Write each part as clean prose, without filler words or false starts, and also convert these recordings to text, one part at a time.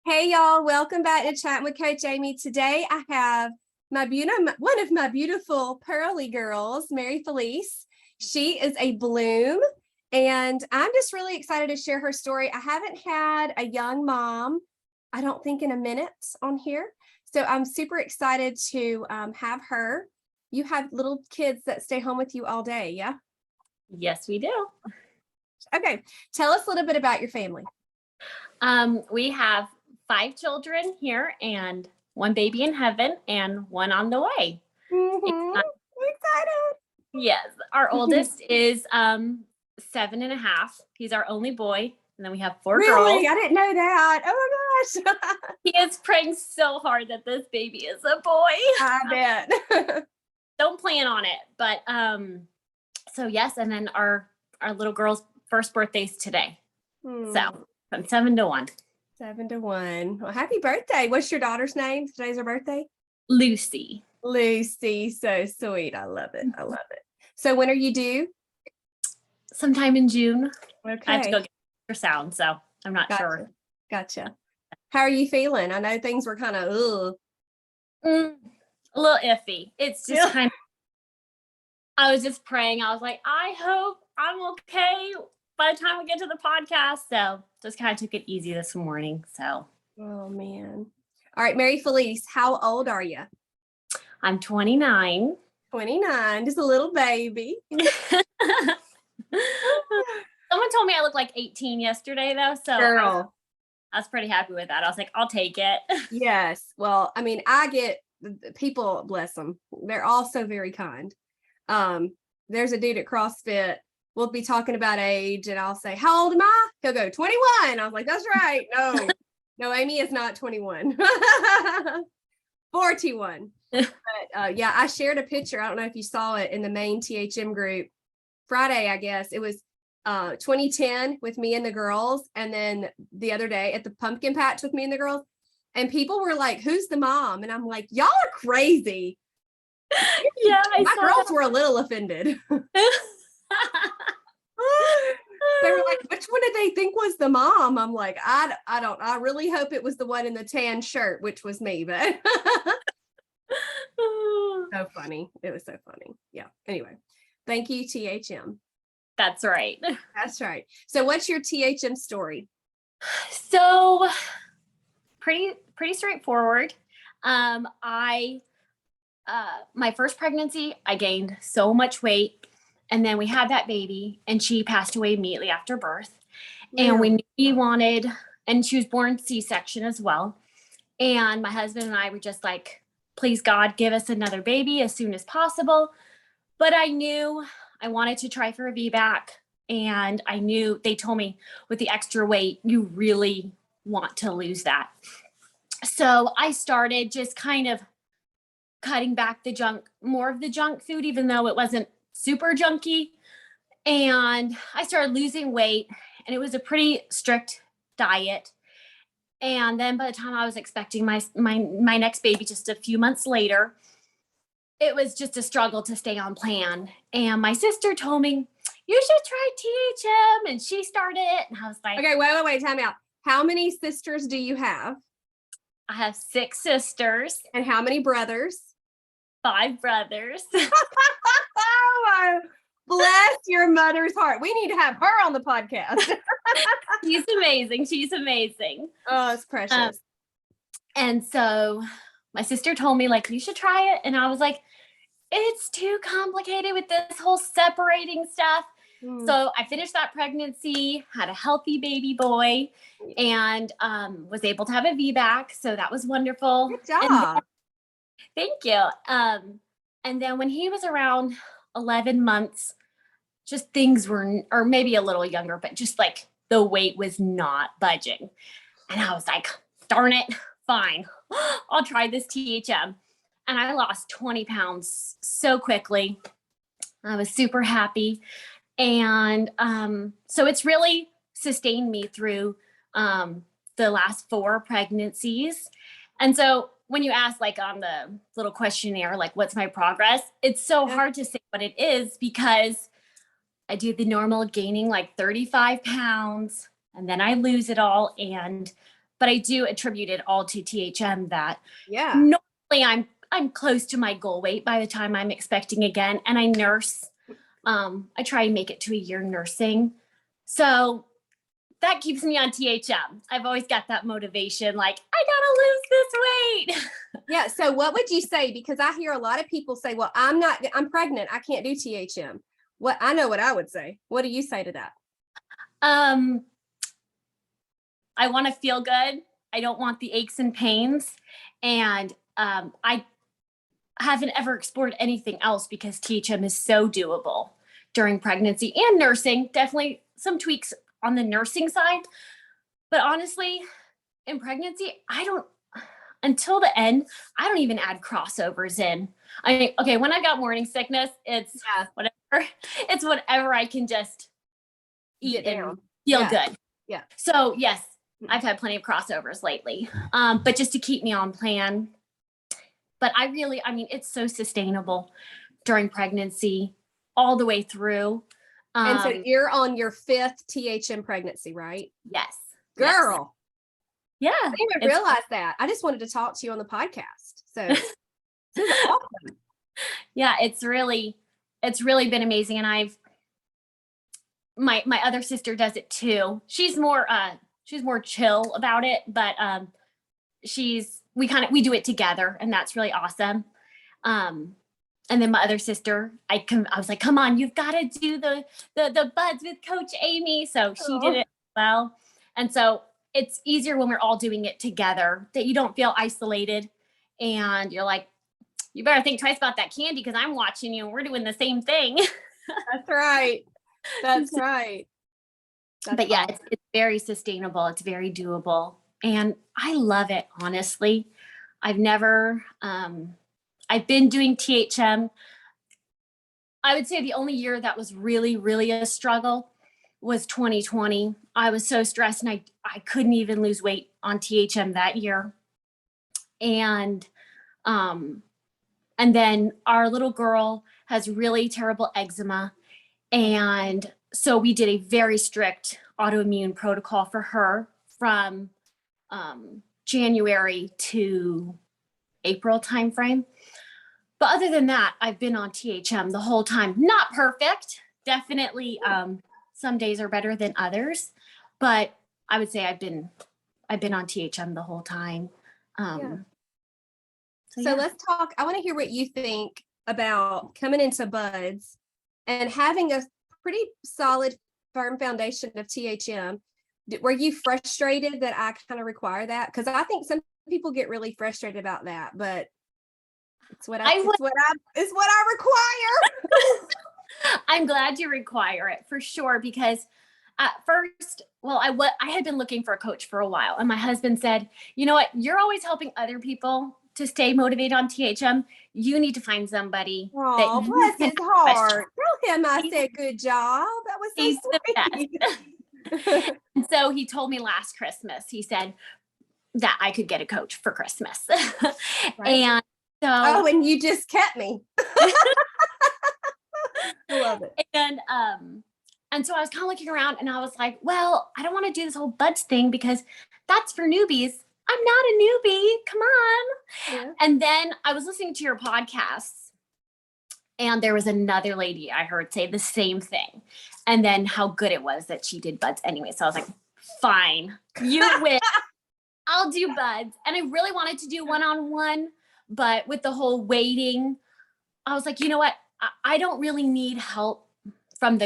Hey y'all, welcome back to Chatting with Coach Amy. Today I have one of my beautiful pearly girls, Mary Felice. She is a bloom, and I'm just really excited to share her story. I haven't had a young mom, I don't think, in a minute on here. So I'm super excited to have her. You have little kids that stay home with you all day, yeah? Yes, we do. Okay, tell us a little bit about your family. We have 5 children here and 1 baby in heaven and 1 on the way. Mm-hmm. Excited. Yes, our oldest is 7.5. He's our only boy. And then we have 4 Really? girls. I didn't know that. Oh my gosh. He is praying so hard that this baby is a boy. I bet. Don't plan on it. But so yes, and then our little girl's first birthday's today. So from 7 to 1. 7 to 1. Well, happy birthday. What's your daughter's name? Today's her birthday? Lucy. Lucy. So sweet. I love it. I love it. So when are you due? Sometime in June. Okay. I have to go get ultrasound, so I'm not sure. Gotcha. How are you feeling? I know things were kind of a little iffy. It's just kind of, I was just praying. I was like, I hope I'm okay by the time we get to the podcast. So just kind of took it easy this morning. So. Oh man. All right, Mary Felice, how old are you? I'm 29. 29, just a little baby. Someone told me I looked like 18 yesterday though. So Girl. I was pretty happy with that. I was like, I'll take it. Yes. Well, I mean, I get people, bless them. They're all so very kind. There's a dude at CrossFit. We'll be talking about age and I'll say, how old am I? He'll go 21. I was like, that's right. No, Amy is not 21. 41. But yeah, I shared a picture. I don't know if you saw it in the main THM group Friday, I guess. It was 2010 with me and the girls. And then the other day at the pumpkin patch with me and the girls. And people were like, who's the mom? And I'm like, y'all are crazy. Yeah, my girls were a little offended. They were like, which one did they think was the mom? I'm like, I really hope it was the one in the tan shirt, which was me, but so funny. It was so funny. Yeah. Anyway, thank you, THM. That's right. That's right. So what's your THM story? So pretty straightforward. My first pregnancy, I gained so much weight, and then we had that baby and she passed away immediately after birth. Yeah. And we knew we wanted, and she was born C-section as well. And my husband and I were just like, please God, give us another baby as soon as possible. But I knew I wanted to try for a VBAC, and I knew they told me with the extra weight, you really want to lose that. So I started just kind of cutting back more of the junk food, even though it wasn't super junky. And I started losing weight, and it was a pretty strict diet. And then by the time I was expecting my next baby just a few months later, it was just a struggle to stay on plan. And my sister told me, you should try THM. And she started it. And I was like, okay, wait, time out. How many sisters do you have? I have 6 sisters. And how many brothers? 5 brothers. Oh, bless your mother's heart. We need to have her on the podcast. She's amazing. Oh, it's precious. And so my sister told me, like, you should try it. And I was like, it's too complicated with this whole separating stuff. So I finished that pregnancy, had a healthy baby boy, and was able to have a VBAC. So that was wonderful. Good job. Thank you. And then when he was around 11 months, just things were, or maybe a little younger, but just like the weight was not budging. And I was like, darn it, fine. I'll try this THM. And I lost 20 pounds so quickly. I was super happy. And so it's really sustained me through the last 4 pregnancies. And so when you ask, like, on the little questionnaire, like, what's my progress? It's so hard to say what it is, because I do the normal gaining like 35 pounds and then I lose it all. but I do attribute it all to THM that Yeah. normally I'm close to my goal weight by the time I'm expecting again. And I nurse. I try and make it to a year nursing. So that keeps me on THM. I've always got that motivation, like, I gotta lose this weight. Yeah. So what would you say? Because I hear a lot of people say, well, I'm pregnant. I can't do THM. I know what I would say. What do you say to that? I want to feel good. I don't want the aches and pains. And I haven't ever explored anything else because THM is so doable during pregnancy and nursing. Definitely some tweaks on the nursing side. But honestly, in pregnancy, until the end, I don't even add crossovers in. I mean, okay, when I got morning sickness, it's whatever. It's whatever I can just eat and feel good. Yeah. So yes, I've had plenty of crossovers lately, but just to keep me on plan. But I mean, it's so sustainable during pregnancy all the way through. And so you're on your 5th THM pregnancy, right? Yes. Girl. Yes. Yeah. I didn't even realize that. I just wanted to talk to you on the podcast. So this is awesome. Yeah, it's really been amazing. And my other sister does it too. She's more chill about it, but we do it together, and that's really awesome. And then my other sister, I was like, come on, you've got to do the buds with Coach Amy. So she did it well. And so it's easier when we're all doing it together, that you don't feel isolated, and you're like, you better think twice about that candy because I'm watching you and we're doing the same thing. That's right. That's right. But yeah, it's very sustainable. It's very doable. And I love it, honestly. I've been doing THM. I would say the only year that was really, really a struggle was 2020. I was so stressed and I couldn't even lose weight on THM that year. And then our little girl has really terrible eczema. And so we did a very strict autoimmune protocol for her from January to April timeframe. But other than that, I've been on THM the whole time. Not perfect. Definitely some days are better than others. But I would say I've been on THM the whole time. So let's talk. I want to hear what you think about coming into buds and having a pretty solid, firm foundation of THM. Were you frustrated that I kind of require that? Because I think some people get really frustrated about that, but it's what I require. I'm glad you require it for sure, because at first, I had been looking for a coach for a while, and my husband said, you know what, you're always helping other people to stay motivated on THM. You need to find somebody. Oh, bless his heart. Tell him I said good job. That was so sweet. And so he told me last Christmas, he said that I could get a coach for Christmas. Right. And so, and you just kept me. I love it. And so I was kind of looking around, and I was like, well, I don't want to do this whole buds thing because that's for newbies. I'm not a newbie. Come on. Yeah. And then I was listening to your podcasts, and there was another lady I heard say the same thing. And then how good it was that she did buds anyway. So I was like, fine, you win. I'll do buds. And I really wanted to do one-on-one, but with the whole waiting, I was like, you know what? I don't really need help from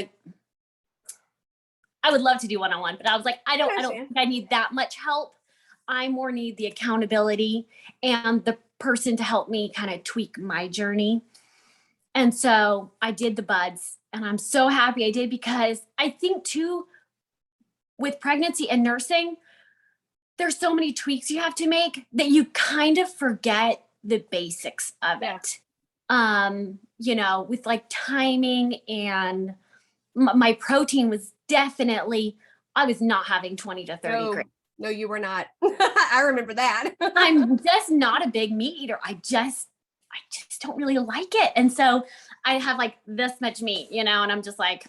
I would love to do one-on-one, but I was like, I don't think I need that much help. I more need the accountability and the person to help me kind of tweak my journey. And so I did the buds, and I'm so happy I did, because I think too, with pregnancy and nursing, there's so many tweaks you have to make that you kind of forget the basics of it. With like timing, and my protein was definitely, I was not having 20 to 30 grams. No, you were not. I remember that. I'm just not a big meat eater. I just don't really like it. And so I have like this much meat, and I'm just like,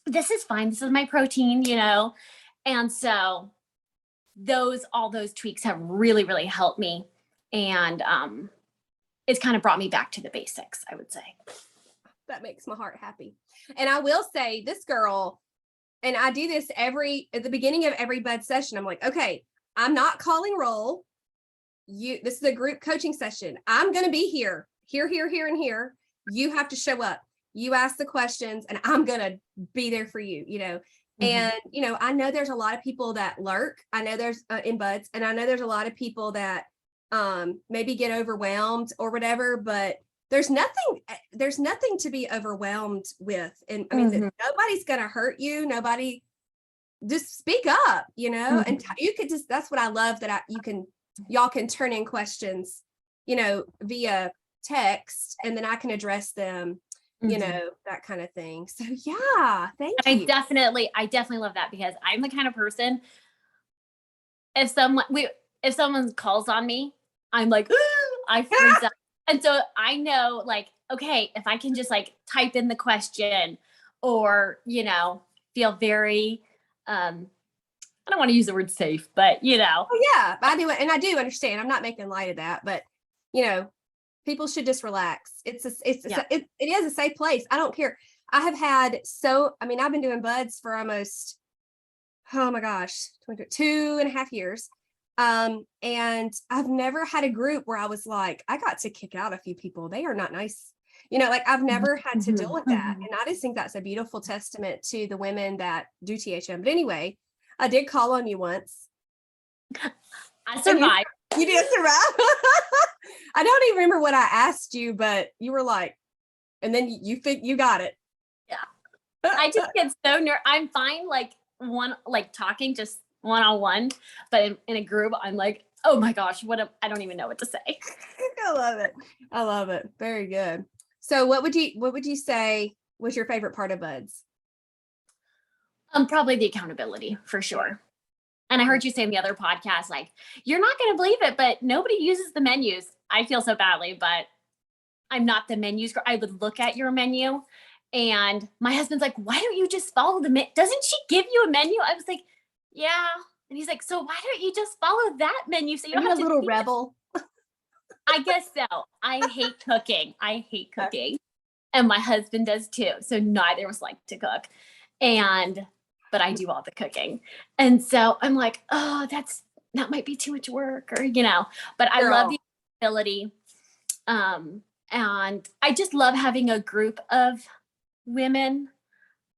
this is fine. This is my protein, And so all those tweaks have really, really helped me. And it's kind of brought me back to the basics, I would say. That makes my heart happy. And I will say, this girl, and I do this at the beginning of every bud session, I'm like, okay, I'm not calling roll. This is a group coaching session. I'm going to be here, and here. You have to show up. You ask the questions and I'm going to be there for you, And, I know there's a lot of people that lurk. I know there's in buds, and I know there's a lot of people that maybe get overwhelmed or whatever, but there's nothing to be overwhelmed with. And I mean, nobody's going to hurt you. Nobody, just speak up, and you could just, that's what I love, that y'all can turn in questions, via text, and then I can address them, that kind of thing. So yeah, thank you. I definitely love that, because I'm the kind of person, if someone calls on me, I'm like, I freeze up. And so I know, like, okay, if I can just like type in the question, or, feel very, I don't want to use the word safe, but Oh yeah, I do. And I do understand. I'm not making light of that, but people should just relax. It is a safe place. I don't care. I've been doing buds for almost, oh my gosh, 2.5 years. And I've never had a group where I was like, I got to kick out a few people. They are not nice. I've never had to deal with that. And I just think that's a beautiful testament to the women that do THM. But anyway, I did call on you once. I survived. You did survive. I don't even remember what I asked you, but you were like, and then you got it. Yeah. I just get so nervous. I'm fine, talking just one-on-one, but in a group, I'm like, oh my gosh, I don't even know what to say. I love it. Very good. So what would you say was your favorite part of buds? Probably the accountability, for sure. And I heard you say in the other podcast, like, you're not going to believe it, but nobody uses the menus. I feel so badly, but I'm not the menus girl. I would look at your menu, and my husband's like, why don't you just follow the menu? Doesn't she give you a menu? I was like, yeah. And he's like, so why don't you just follow that menu? So you don't have a little rebel. I guess so. I hate cooking. And my husband does too. So neither of us like to cook. But I do all the cooking. And so I'm like, oh, that might be too much work, or, but I love the ability. And I just love having a group of women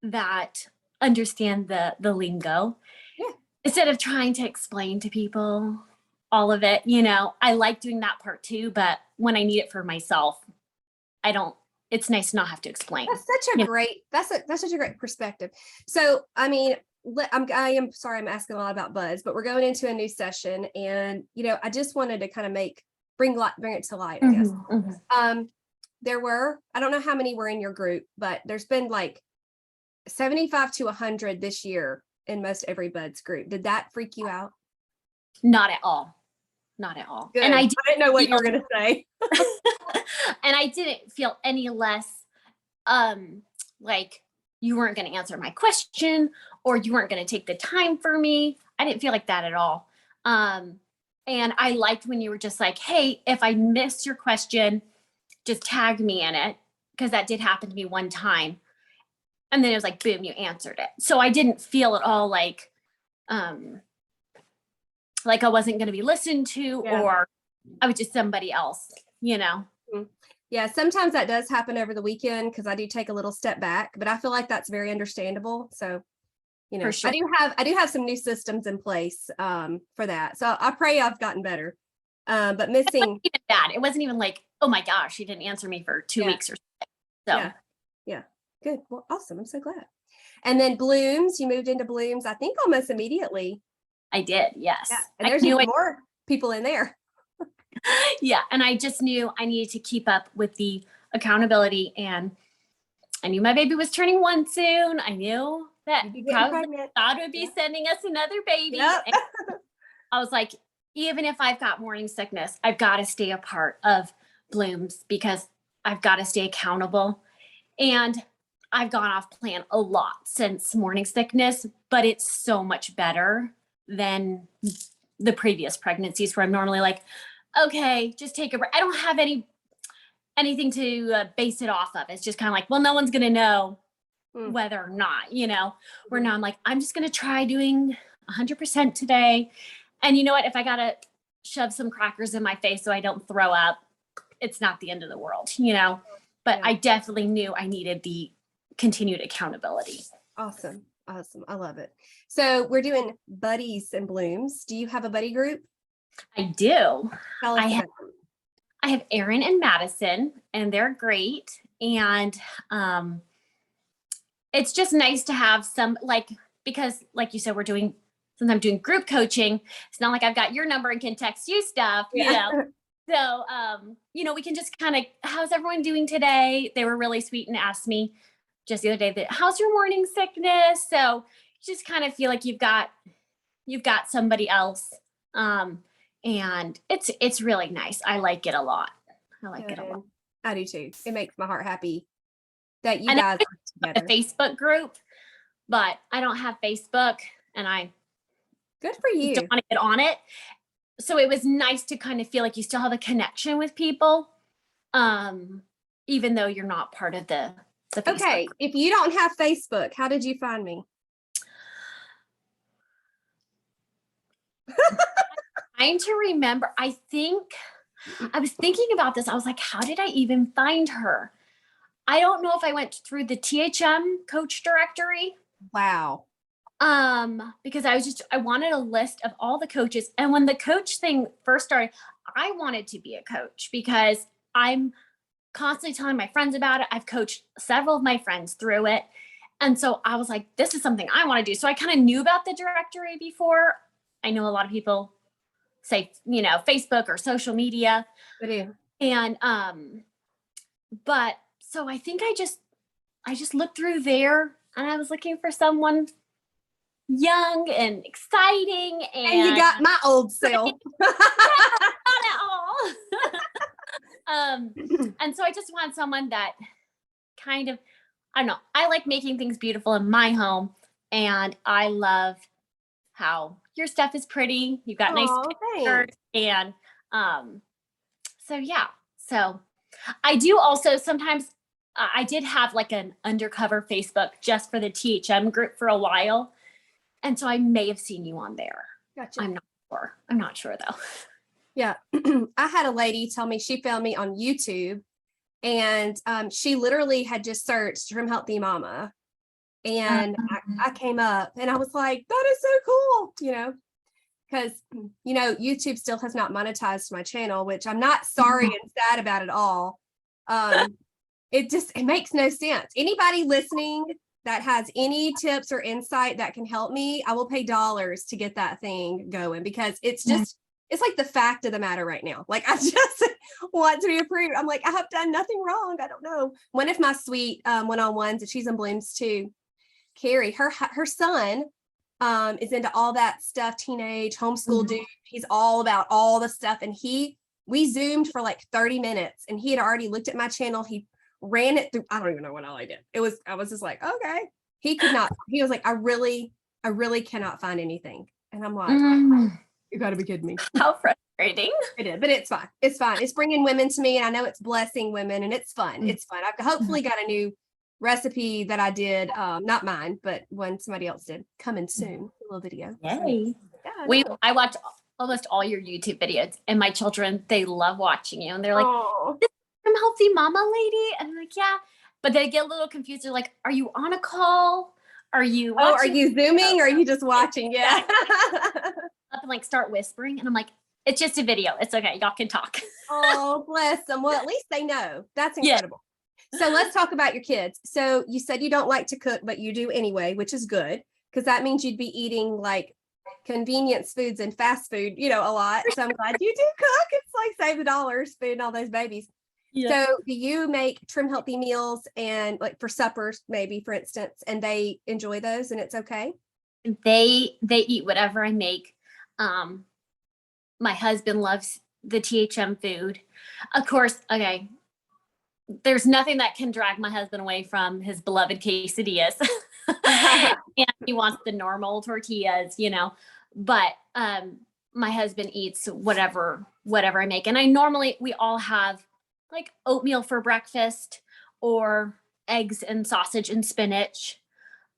that understand the lingo. Yeah. Instead of trying to explain to people all of it, I like doing that part too, but when I need it for myself, it's nice to not have to explain. That's such a great perspective. So, I mean, I am sorry, I'm asking a lot about buds, but we're going into a new session, and, I just wanted to kind of bring it to light, I guess. I don't know how many were in your group, but there's been like 75 to 100 this year in most every buds group. Did that freak you out? Not at all. Not at all. Good. And I didn't know what you were going to say. And I didn't feel any less like you weren't going to answer my question, or you weren't going to take the time for me. I didn't feel like that at all. And I liked when you were just like, hey, if I missed your question, just tag me in it, because that did happen to me one time. And then it was like, boom, you answered it. So I didn't feel at all like I wasn't going to be listened to, or I was just somebody else, Yeah, sometimes that does happen over the weekend, because I do take a little step back, but I feel like that's very understandable. So, For sure. I do have some new systems in place for that. So I pray I've gotten better. But missing even bad. It wasn't even like, oh my gosh, she didn't answer me for 2 weeks or something. So yeah, good. Well, awesome. I'm so glad. And then Blooms, you moved into Blooms, I think almost immediately. I did, yes. Yeah, and there's even more people in there. Yeah, and I just knew I needed to keep up with the accountability, and I knew my baby was turning 1 soon. I knew that God would be sending us another baby. Yep. I was like, even if I've got morning sickness, I've got to stay a part of Blooms, because I've got to stay accountable. And I've gone off plan a lot since morning sickness, but it's so much better than the previous pregnancies where I'm normally like, okay, just take a break. I don't have anything to base it off of. It's just kind of like, well, no one's going to know whether or not, where now I'm like, I'm just going to try doing 100% today. And you know what, if I got to shove some crackers in my face so I don't throw up, it's not the end of the world, but I definitely knew I needed the continued accountability. Awesome. Awesome. I love it. So we're doing buddies and blooms. Do you have a buddy group? I do. Tell us I about have Erin and Madison, and they're great. And it's just nice to have some, because like you said, sometimes doing group coaching. It's not like I've got your number and can text you stuff, So, we can just kind of, how's everyone doing today? They were really sweet and asked me just the other day that, how's your morning sickness? So you just kind of feel like you've got somebody else. And it's really nice. I like it a lot. I do too. It makes my heart happy that you guys are together. A Facebook group, but I don't have Facebook, and I good for you. Don't want to get on it. So it was nice to kind of feel like you still have a connection with people, even though you're not part of the Facebook okay group. If you don't have Facebook, how did you find me? Trying to remember. I think I was thinking about this. I was like, how did I even find her? I don't know if I went through the THM coach directory. Wow. Because I wanted a list of all the coaches. And when the coach thing first started, I wanted to be a coach because I'm constantly telling my friends about it. I've coached several of my friends through it. And so I was like, this is something I want to do. So I kind of knew about the directory before. I know a lot of people say, Facebook or social media. I do. And, but so I think I just looked through there, and I was looking for someone young and exciting. And you got my old self. Not at all. And so I just want someone that kind of, I don't know, I like making things beautiful in my home, and I love how your stuff is pretty. You've got nice pictures. And so I do also sometimes, I did have like an undercover Facebook just for the THM group for a while. And so I may have seen you on there. Gotcha. I'm not sure though. Yeah. I had a lady tell me she found me on YouTube, and she literally had just searched Trim Healthy Mama. And I came up and I was like, that is so cool, because, YouTube still has not monetized my channel, which I'm not sorry and sad about at all. It makes no sense. Anybody listening that has any tips or insight that can help me, I will pay dollars to get that thing going, because it's like the fact of the matter right now. Like, I just want to be approved. I'm like, I have done nothing wrong. I don't know. One of my sweet one-on-ones, and she's in blooms too, Carrie, her son is into all that stuff, teenage homeschool dude. He's all about all the stuff. And we zoomed for like 30 minutes, and he had already looked at my channel. He ran it through. I don't even know what all I did. I was just like, okay. He was like, I really cannot find anything. And I'm like, you gotta be kidding me. How frustrating. It is, but it's fine. It's fine. It's bringing women to me, and I know it's blessing women, and it's fun. It's fun. I've hopefully got a new recipe that I did, not mine, but one somebody else did, coming soon, a little video. Yay. I watch almost all your YouTube videos, and my children, they love watching you, and they're like, this is Trim Healthy Mama lady, and I'm like, yeah, but they get a little confused. They're like, are you on a call? Are you watching? Are you zooming, or are you just watching? Yeah. Up and like start whispering, and I'm like, it's just a video, it's okay, y'all can talk. Oh, bless them. Well, at least they know. That's incredible. So let's talk about your kids. So you said you don't like to cook, but you do anyway, which is good, because that means you'd be eating like convenience foods and fast food, a lot. So I'm glad you do cook. It's like save the dollars, feeding all those babies. Yeah. So do you make Trim Healthy meals, and like for suppers, maybe, for instance, and they enjoy those and it's okay? They eat whatever I make. My husband loves the THM food. Of course, okay. There's nothing that can drag my husband away from his beloved quesadillas. And he wants the normal tortillas, but my husband eats whatever I make. And we all have like oatmeal for breakfast or eggs and sausage and spinach.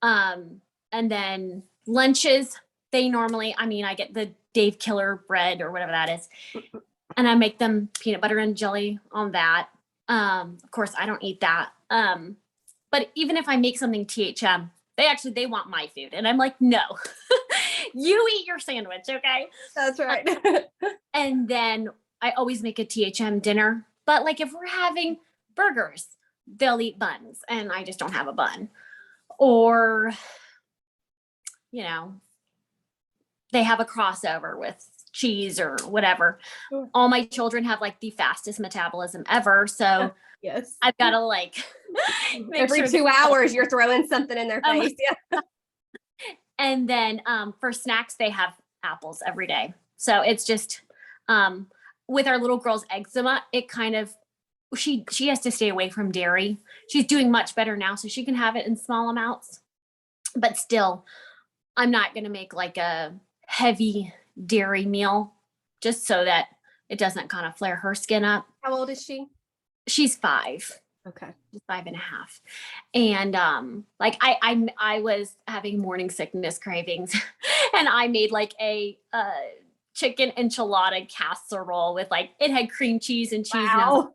And then lunches, I get the Dave Killer bread or whatever that is. And I make them peanut butter and jelly on that. Of course, I don't eat that. But even if I make something THM, they want my food. And I'm like, no, you eat your sandwich. Okay. That's right. And then I always make a THM dinner, but like if we're having burgers, they'll eat buns and I just don't have a bun. Or, they have a crossover with cheese or whatever. Sure. All my children have like the fastest metabolism ever. So yes, I've got to like every 2 hours you're throwing something in their face. Yeah. And then for snacks, they have apples every day. So it's just with our little girl's eczema, it kind of, she has to stay away from dairy. She's doing much better now, so she can have it in small amounts. But still, I'm not going to make like a heavy dairy meal just so that it doesn't kind of flare her skin up. How old is she? She's 5. Okay. She's 5.5. And like I was having morning sickness cravings and I made like a chicken enchilada casserole with like, it had cream cheese and cheese. Wow. And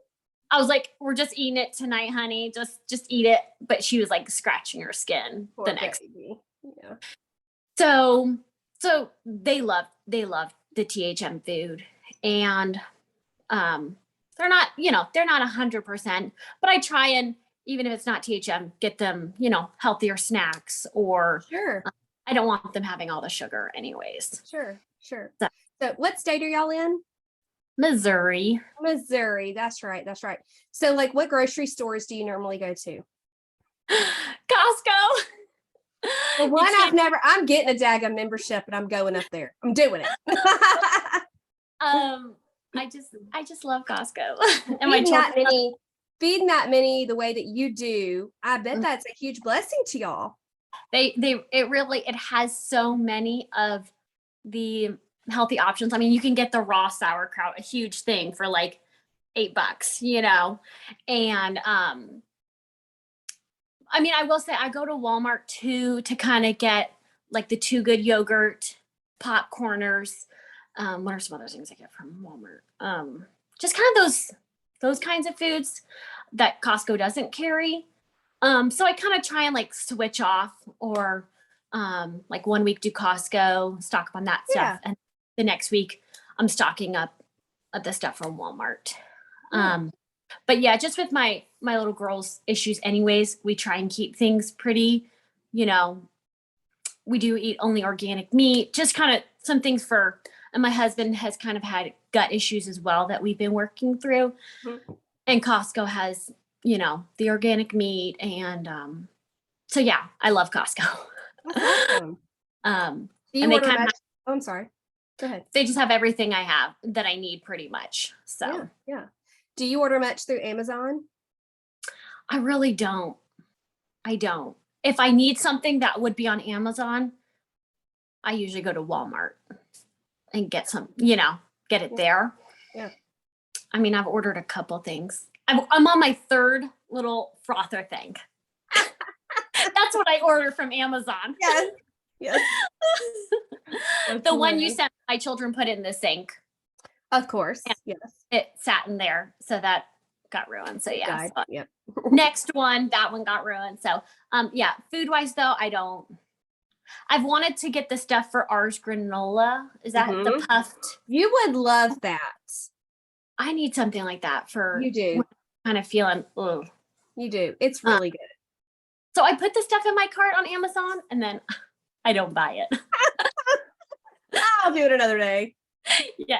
I was like, we're just eating it tonight, honey. Just eat it. But she was like scratching her skin Poor the next. baby. Yeah. So they love the THM food, and they're not 100%, but I try and, even if it's not THM, get them, healthier snacks, or Sure. I don't want them having all the sugar anyways. Sure. So what state are y'all in? Missouri. That's right. So like what grocery stores do you normally go to? Costco. The one I'm getting a daggum membership and I'm going up there. I'm doing it. I just love Costco. And feeding that many the way that you do, I bet that's a huge blessing to y'all. It has so many of the healthy options. I mean, you can get the raw sauerkraut, a huge thing, for like $8, and I mean, I will say I go to Walmart too to kind of get like the Too Good yogurt, popcorners. What are some other things I get from Walmart? Just kind of those kinds of foods that Costco doesn't carry. So I kind of try and like switch off, or like one week do Costco, stock up on that stuff, and the next week I'm stocking up the stuff from Walmart. But yeah, just with my little girl's issues anyways, we try and keep things pretty, we do eat only organic meat, just kind of some things and my husband has kind of had gut issues as well that we've been working through. Mm-hmm. And Costco has, the organic meat. And so yeah, I love Costco. That's awesome. I'm sorry. Go ahead. They just have everything I have that I need pretty much. So yeah. Do you order much through Amazon? I really don't. I don't. If I need something that would be on Amazon, I usually go to Walmart and get some, get it there. Yeah. I mean, I've ordered a couple things. I'm on my 3rd little frother thing. That's what I order from Amazon. Yes. The one you sent my children put it in the sink. Of course. And yes. It sat in there. So that got ruined. So yeah. So yep. Next one, that one got ruined. So food wise though, I've wanted to get the stuff for ours granola. Is that the puffed? You would love that. I need something like that for you do. Kind of feeling, ugh. You do. It's really good. So I put the stuff in my cart on Amazon and then I don't buy it. I'll do it another day. Yeah.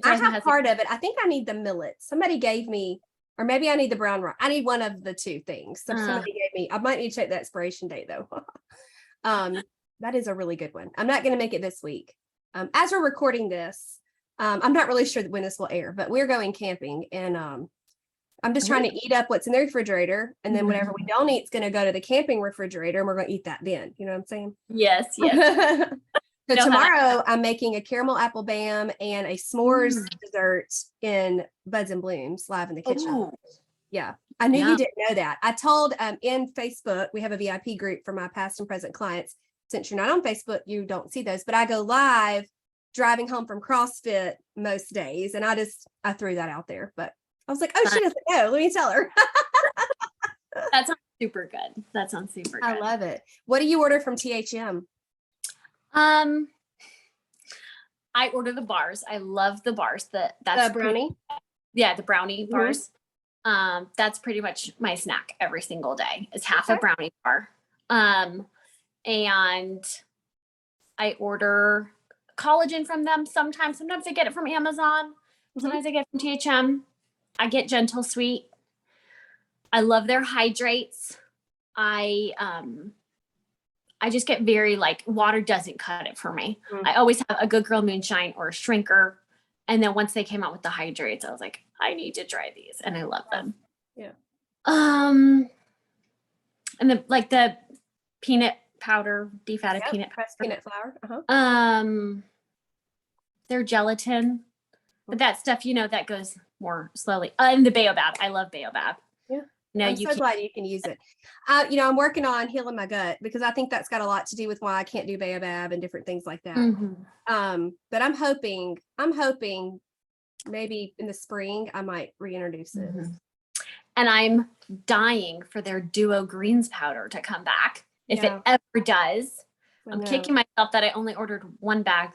I have part of it. I think I need the millet. Somebody gave me, or maybe I need the brown rice. I need one of the two things. So somebody gave me, I might need to check the expiration date though. That is a really good one. I'm not going to make it this week. As we're recording this, I'm not really sure when this will air, but we're going camping and I'm just trying to eat up what's in the refrigerator. And then whatever we don't eat is going to go to the camping refrigerator and we're going to eat that then. You know what I'm saying? Yes. So No, tomorrow I'm making a caramel apple bam and a s'mores Mm. dessert in Buds and Blooms live in the kitchen. Ooh, Yeah. I knew yeah. you didn't know that. I told in Facebook, we have a VIP group for my past and present clients. Since you're not on Facebook, you don't see those, but I go live driving home from CrossFit most days. And I threw that out there, but I was like, oh, she doesn't know. Let me tell her. That sounds super good. That sounds super good. I love it. What do you order from THM? I order the bars. I love the bars. That's The brownie? the brownie bars. That's pretty much my snack every single day. It's half a brownie bar. And I order collagen from them sometimes. Sometimes I get it from Amazon. Sometimes I get it from THM. I get Gentle Sweet. I love their hydrates. I just get very like water doesn't cut it for me. I always have a Good Girl Moonshine or a Shrinker. And then once they came out with the hydrates, I was like, I need to try these. And I love them. Yeah. And the like the peanut powder, defatted peanut pressed peanut flour. their gelatin. But that stuff, you know, that goes more slowly. And the Baobab. I love Baobab. Yeah. No, I'm so glad you can use it. You know, I'm working on healing my gut because I think that's got a lot to do with why I can't do Baobab and different things like that. But I'm hoping maybe in the spring I might reintroduce it. And I'm dying for their Duo Greens powder to come back. If it ever does. I'm kicking myself that I only ordered one bag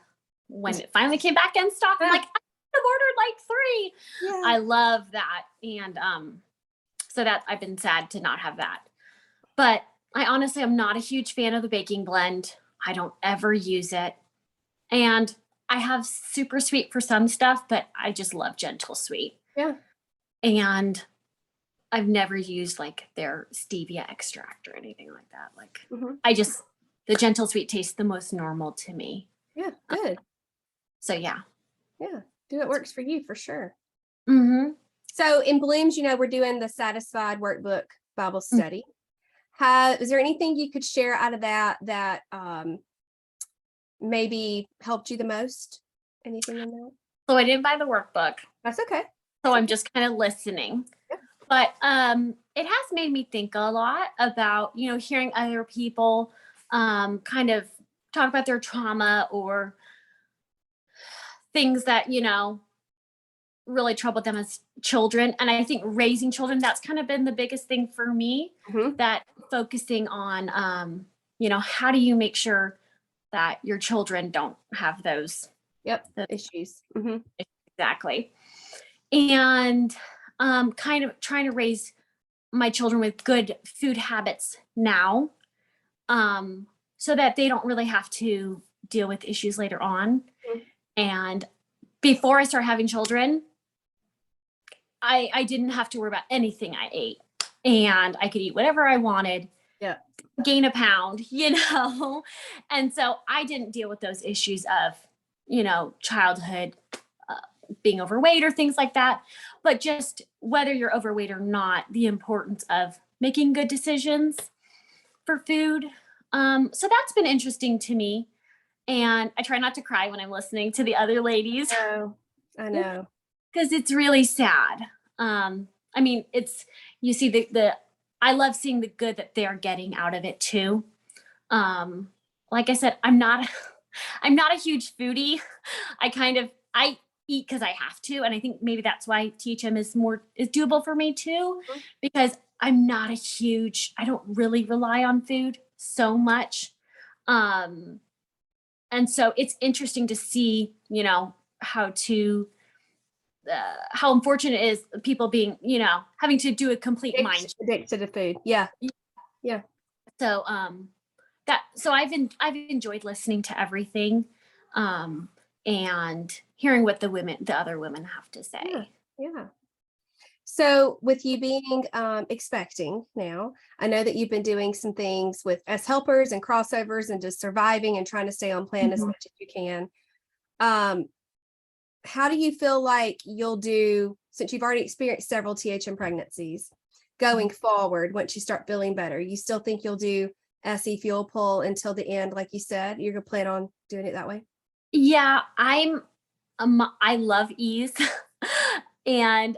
when it finally came back in stock. I'm like, I have ordered like 3. I love that. And so that I've been sad to not have that. But I honestly am not a huge fan of the baking blend. I don't ever use it. And I have super sweet for some stuff, but I just love Gentle Sweet. Yeah. And I've never used like their stevia extract or anything like that. Like the Gentle Sweet tastes the most normal to me. Yeah, good. So yeah. Yeah, do it works for you for sure. So in Blooms, you know, we're doing the Satisfied Workbook Bible study. Is there anything you could share out of that maybe helped you the most? Anything in that? So I didn't buy the workbook. That's okay. So I'm just kind of listening. But it has made me think a lot about, you know, hearing other people kind of talk about their trauma or things that, you know, really troubled them as children. And I think raising children, that's kind of been the biggest thing for me, that focusing on, you know, how do you make sure that your children don't have those issues. Exactly. And kind of trying to raise my children with good food habits now, so that they don't really have to deal with issues later on. And before I started having children, I didn't have to worry about anything I ate, and I could eat whatever I wanted, gain a pound, you know? And so I didn't deal with those issues of, you know, childhood, being overweight or things like that. But just whether you're overweight or not, the importance of making good decisions for food. So that's been interesting to me. And I try not to cry when I'm listening to the other ladies. I know. Because it's really sad. I mean, you see I love seeing the good that they're getting out of it too. Like I said, I'm not a huge foodie. I eat because I have to. And I think maybe that's why THM is doable for me too, because I don't really rely on food so much. And so it's interesting to see, you know, how unfortunate it is people being, you know, having to do a complete mind addicted to food. Yeah. So so I've enjoyed listening to everything, and hearing what the other women have to say. Yeah. So with you being expecting now, I know that you've been doing some things with as helpers and crossovers and just surviving and trying to stay on plan as much as you can. How do you feel like you'll do, since you've already experienced several THM pregnancies, going forward once you start feeling better? You still think you'll do SE fuel pull until the end, like you said? You're gonna plan on doing it that way? Yeah, I love E's. And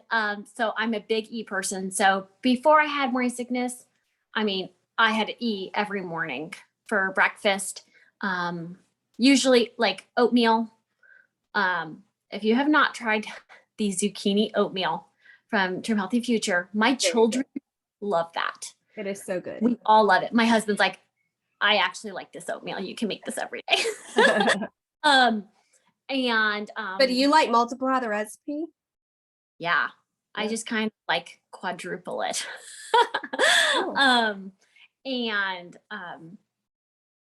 so I'm a big E person. So before I had morning sickness, I mean, I had to eat every morning for breakfast. Usually like oatmeal. If you have not tried the zucchini oatmeal from Trim Healthy Future, my children love that. It is so good. We all love it. My husband's like, I actually like this oatmeal. You can make this every day. But do you like multiply the recipe? Yeah, I Yeah. just kind of like quadruple it. Cool.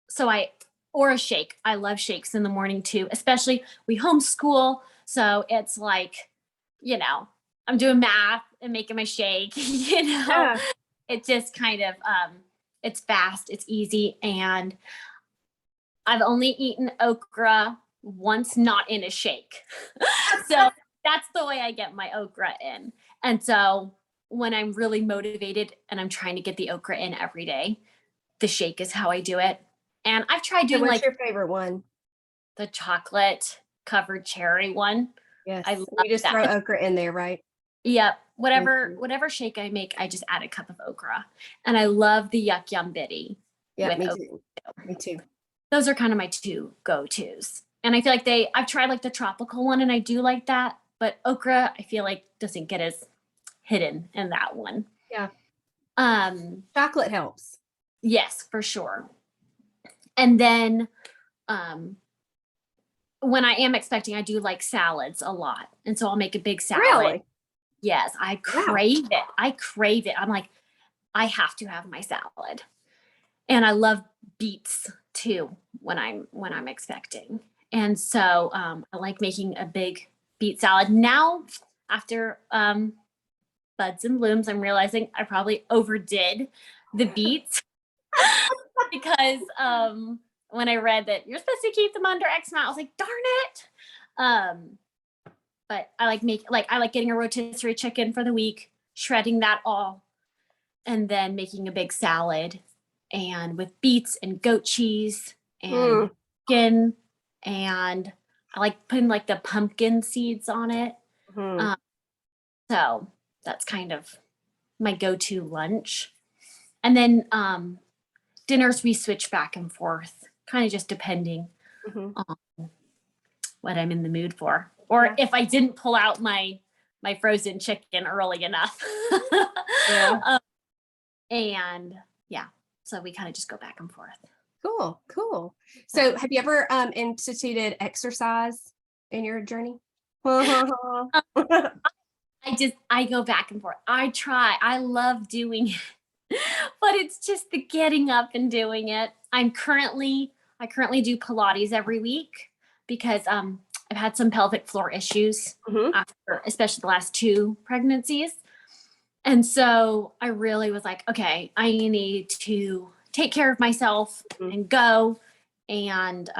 So or a shake. I love shakes in the morning too, especially we homeschool. So it's like, I'm doing math and making my shake, Yeah. it just kind of, it's fast, it's easy. And I've only eaten okra once, not in a shake. So that's the way I get my okra in. And so when I'm really motivated and I'm trying to get the okra in every day, the shake is how I do it. And I've tried doing What's your favorite one? the chocolate covered cherry one. Yes. I love You just that. throw okra in there, right? Yep. Whatever shake I make, I just add a cup of okra. And I love the Yuck Yum Bitty. Yeah, me too. Me too. Those are kind of my two go-tos. And I feel like I've tried like the tropical one and I do like that, but okra I feel like doesn't get as hidden in that one. Yeah. Chocolate helps. Yes, for sure. And then when I am expecting, I do like salads a lot. And so I'll make a big salad. Really? Yes, I crave it. I crave it. I'm like, I have to have my salad. And I love beets too when I'm expecting. And so I like making a big beet salad. Now, after Buds and Blooms, I'm realizing I probably overdid the beets because when I read that you're supposed to keep them under X amount, I was like, darn it. But I like getting a rotisserie chicken for the week, shredding that all, and then making a big salad and with beets and goat cheese and chicken, and I like putting like the pumpkin seeds on it. So that's kind of my go-to lunch. And then dinners we switch back and forth, kind of just depending on what I'm in the mood for, or if I didn't pull out my frozen chicken early enough. So we kind of just go back and forth. Cool. So have you ever instituted exercise in your journey? I go back and forth. I love doing it, but it's just the getting up and doing it. I currently do Pilates every week because I've had some pelvic floor issues after, especially the last 2 pregnancies. And so I really was like, okay, I need to take care of myself and go. And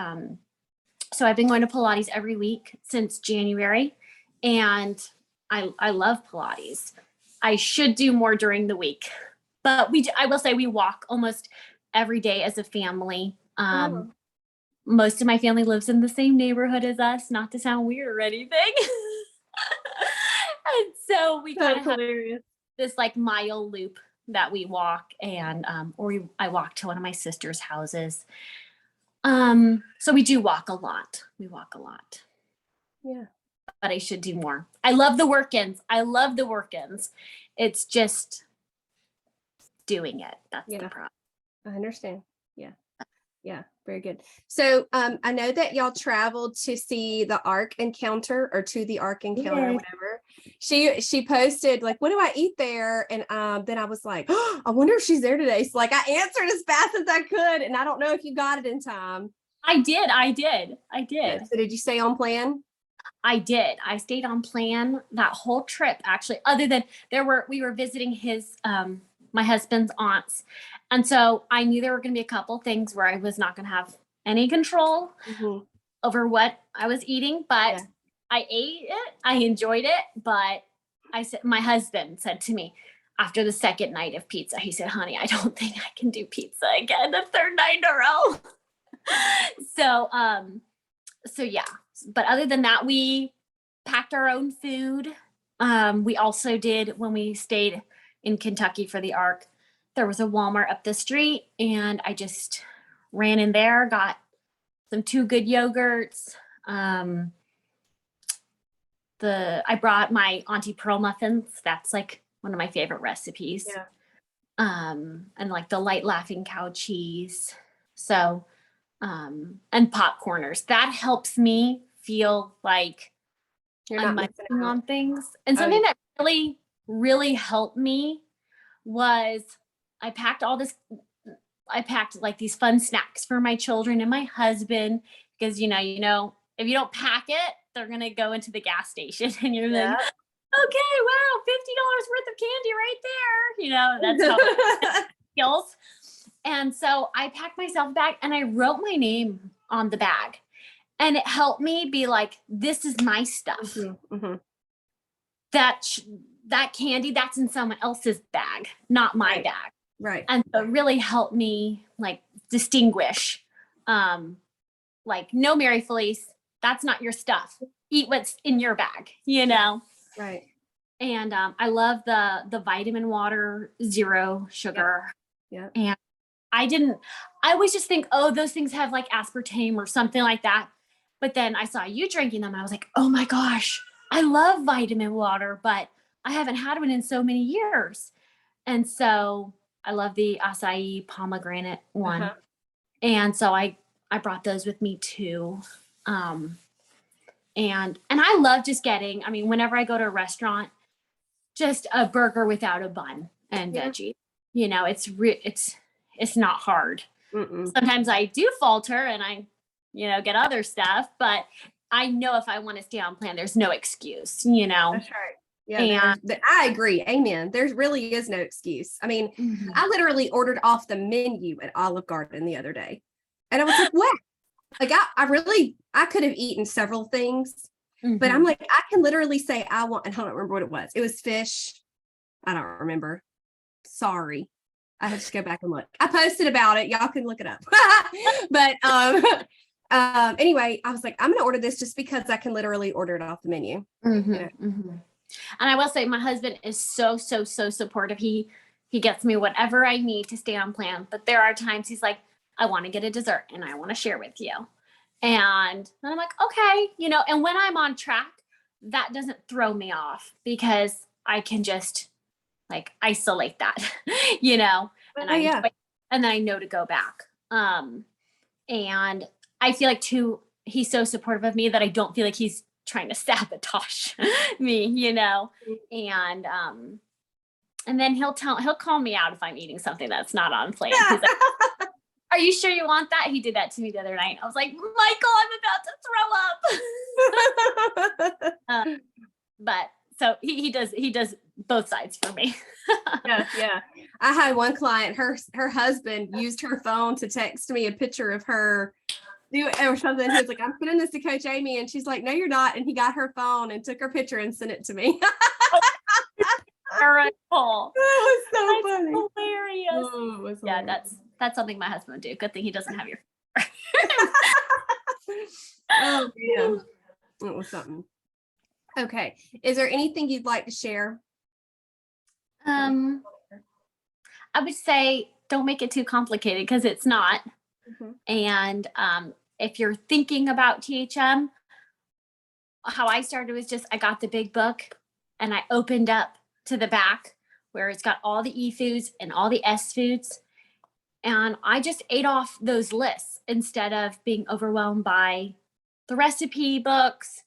so I've been going to Pilates every week since January. And I love Pilates. I should do more during the week. But I will say we walk almost every day as a family. Most of my family lives in the same neighborhood as us, not to sound weird or anything. And so we kind of have this like mile loop that we walk, and I walk to one of my sister's houses. So we do walk a lot. Yeah. But I should do more. I love the work-ins. It's just doing it. That's the problem. I understand. Yeah, very good. So I know that y'all traveled to see the Ark Encounter or to the Ark Encounter, whatever. She posted like, what do I eat there? And then I was like, oh, I wonder if she's there today. So like I answered as fast as I could, and I don't know if you got it in time. I did. Yeah. So did you stay on plan? I did. I stayed on plan that whole trip, actually, other than we were visiting his my husband's aunts. And so I knew there were going to be a couple things where I was not going to have any control over what I was eating, but I ate it. I enjoyed it. But my husband said to me, after the second night of pizza, he said, honey, I don't think I can do pizza again the third night in a row. So yeah, but other than that, we packed our own food. We also did, when we stayed in Kentucky for the ARC, there was a Walmart up the street, and I just ran in there, got some 2 good yogurts. I brought my Auntie Pearl muffins. That's like one of my favorite recipes. Yeah. And like the light Laughing Cow cheese. So, and popcorners. That helps me feel like You're I'm not missing munching out. on things. And something that really, really helped me was I packed like these fun snacks for my children and my husband, because, you know, if you don't pack it, they're going to go into the gas station and you're like, okay, wow, $50 worth of candy right there. You know, that's how it feels. And so I packed myself a bag and I wrote my name on the bag, and it helped me be like, this is my stuff. Mm-hmm. That candy, that's in someone else's bag, not my bag. Right. And so it really helped me like distinguish, like, no, Mary Felice, that's not your stuff. Eat what's in your bag, you know? Right. And I love the vitamin water, 0 sugar. Yeah. And I always just think, oh, those things have like aspartame or something like that. But then I saw you drinking them and I was like, oh my gosh, I love vitamin water, but I haven't had one in so many years. And so I love the acai pomegranate one. Uh-huh. And so I brought those with me too. And I love just getting, I mean, whenever I go to a restaurant, just a burger without a bun and veggie. You know, it's not hard. Mm-mm. Sometimes I do falter and I, get other stuff, but I know if I want to stay on plan, there's no excuse, That's right. Yeah, And I agree. Amen. There really is no excuse. I mean, I literally ordered off the menu at Olive Garden the other day, and I was like, what? Like, I could have eaten several things, but I'm like, I can literally say I want, and I don't remember what it was. It was fish. I don't remember. Sorry. I have to go back and look. I posted about it. Y'all can look it up. But anyway, I was like, I'm going to order this just because I can literally order it off the menu. And I will say my husband is so, so, so supportive. He gets me whatever I need to stay on plan. But there are times he's like, I want to get a dessert and I want to share with you. And I'm like, okay, and when I'm on track, that doesn't throw me off because I can just like isolate that, and and then I know to go back. And I feel like too, he's so supportive of me that I don't feel like he's trying to sabotage me, and then he'll call me out if I'm eating something that's not on plan. He's like, are you sure you want that? He did that to me the other night. I was like, Michael, I'm about to throw up. But so he does both sides for me. Yeah. I had one client, her husband used her phone to text me a picture of her or something. He was like, I'm sending this to Coach Amy. And she's like, no, you're not. And he got her phone and took her picture and sent it to me. Terrible. That was so funny. Hilarious. Oh, it was yeah, hilarious. that's something my husband would do. Good thing he doesn't have your Oh, yeah. It was something. Okay. Is there anything you'd like to share? I would say don't make it too complicated because it's not. And if you're thinking about THM, how I started was just I got the big book and I opened up to the back where it's got all the E foods and all the S foods. And I just ate off those lists instead of being overwhelmed by the recipe books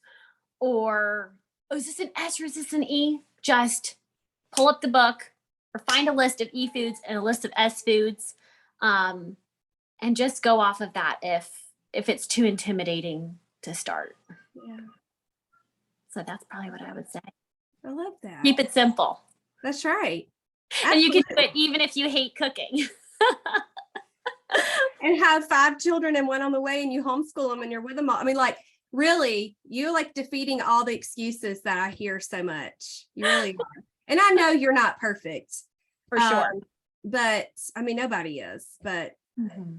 or, oh, is this an S or is this an E? Just pull up the book or find a list of E foods and a list of S foods, and just go off of that if it's too intimidating to start. Yeah. So that's probably what I would say. I love that. Keep it simple. That's right. Absolutely. And you can do it even if you hate cooking. And have 5 children and one on the way and you homeschool them and you're with them all. I mean, like, really, you're like defeating all the excuses that I hear so much. You really are. And I know you're not perfect. For sure. But I mean, nobody is, but Mhm.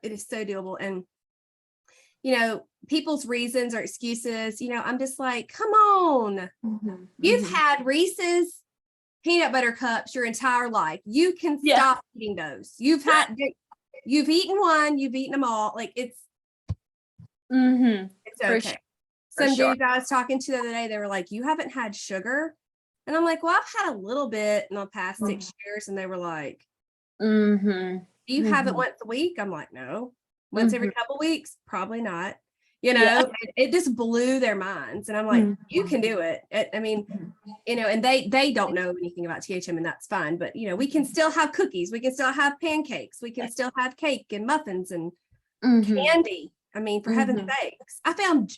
it is so doable. And, you know, people's reasons or excuses, you know, I'm just like, come on. Mhm. You've Mhm. had Reese's peanut butter cups your entire life. You can Yeah. stop eating those. You've eaten one, you've eaten them all. Like it's Mhm. okay. For sure. Some sure. dudes I was talking to the other day, they were like, you haven't had sugar? And I'm like, well, I've had a little bit in the past 6 years. And they were like, Mhm. do you have it Mhm. once a week? I'm like, no. Once every Mhm. couple weeks? Probably not. You know, Yeah. it just blew their minds. And I'm like, you Mhm. can do it. I mean, you know, and they don't know anything about THM, and that's fine. But you know, we can still have cookies, we can still have pancakes, we can still have cake and muffins and Mhm. candy. I mean, for heaven's sakes, I found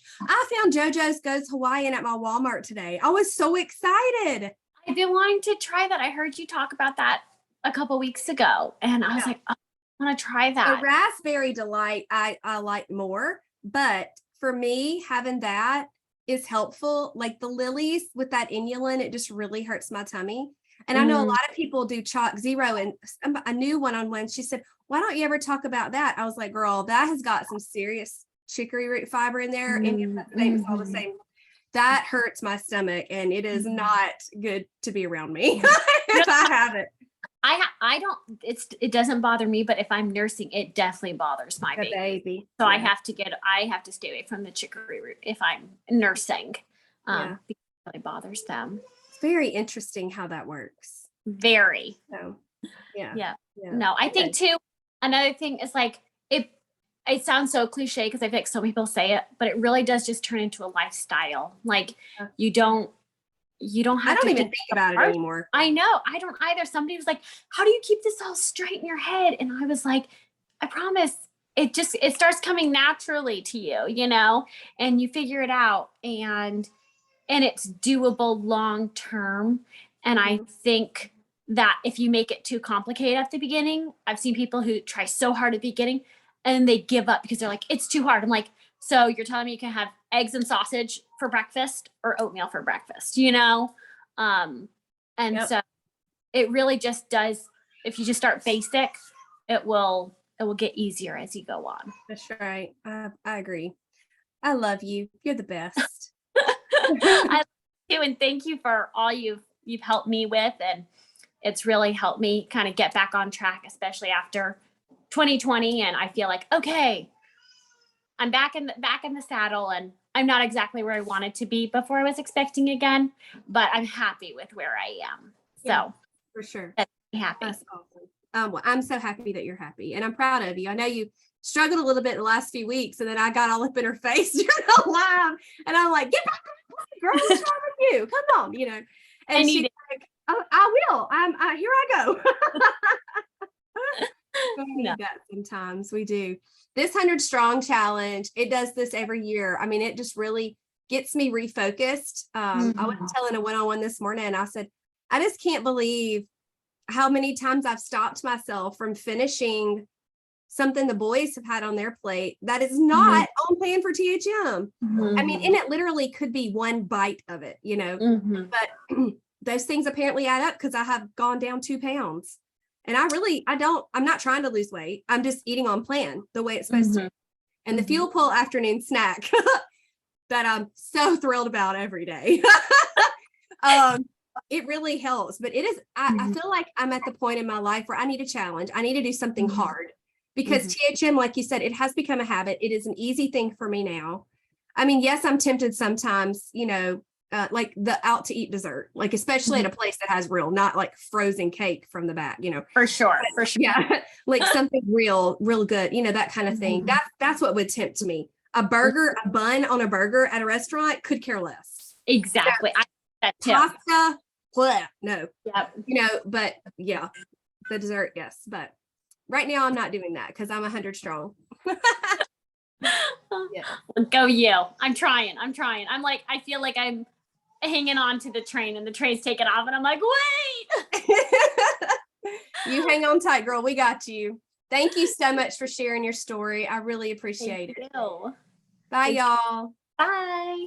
JoJo's Goes Hawaiian at my Walmart today. I was so excited. I've been wanting to try that. I heard you talk about that a couple weeks ago, and I was like, oh, I want to try The that. raspberry delight I like more, but for me, having that is helpful. Like the lilies with that inulin, it just really hurts my tummy. And I know a lot of people do chalk zero, and a new one on one, she said, why don't you ever talk about that? I was like, girl, that has got some serious chicory root fiber in there, and it's all the same. That hurts my stomach, and it is not good to be around me if I have it. I don't, it doesn't bother me, but if I'm nursing, it definitely bothers my baby. So I have to stay away from the chicory root if I'm nursing. Because it really bothers them. It's very interesting how that works. Very. So yeah. No, I think too, another thing is like, it sounds so cliche because I feel like so many people say it, but it really does just turn into a lifestyle. Like you don't have I don't to even think about it anymore. I know. I don't either. Somebody was like, how do you keep this all straight in your head? And I was like, I promise it starts coming naturally to you, you know, and you figure it out, and it's doable long term. And I think that if you make it too complicated at the beginning, I've seen people who try so hard at the beginning and they give up because they're like, it's too hard. I'm like, so you're telling me you can have eggs and sausage for breakfast or oatmeal for breakfast, you know? So it really just does. If you just start basic, it will get easier as you go on. That's right. I agree. I love you. You're the best. I love you, and thank you for all you've helped me with, and it's really helped me kind of get back on track, especially after 2020. And I feel like, okay, I'm back in the saddle, and I'm not exactly where I wanted to be before I was expecting again, but I'm happy with where I am. So for sure. I'm happy. That's awesome. Well, I'm so happy that you're happy, and I'm proud of you. I know you struggled a little bit the last few weeks, and then I got all up in her face during the live, and I'm like, get back, girl, what's wrong with you? Come on, you know. And she's like, oh, I will. Here I go. We need that sometimes. We do. This 100 Strong Challenge, it does this every year. I mean, it just really gets me refocused. I was telling a one-on-one this morning, and I said, I just can't believe how many times I've stopped myself from finishing something the boys have had on their plate that is not on plan for THM. I mean, and it literally could be one bite of it, you know, but those things apparently add up because I have gone down 2 pounds. And I'm not trying to lose weight. I'm just eating on plan the way it's supposed to. And the Fuel Pull afternoon snack that I'm so thrilled about every day. It really helps, but it is, I feel like I'm at the point in my life where I need a challenge. I need to do something hard because THM, like you said, it has become a habit. It is an easy thing for me now. I mean, yes, I'm tempted sometimes, you know, like the out to eat dessert, like especially at a place that has real, not like frozen cake from the back, you know. For sure. Yeah, like something real good, you know, that kind of thing. That's what would tempt me. A burger, a bun on a burger at a restaurant, could care less. Exactly. Pasta, no. Yep. You know, but yeah, the dessert, yes. But right now I'm not doing that because I'm 100 strong. Go you. I'm trying. I'm like, I feel like I'm hanging on to the train and the train's taking off and I'm like, wait. You hang on tight, girl. We got you. Thank you so much for sharing your story. I really appreciate it. You. Bye, y'all. Bye.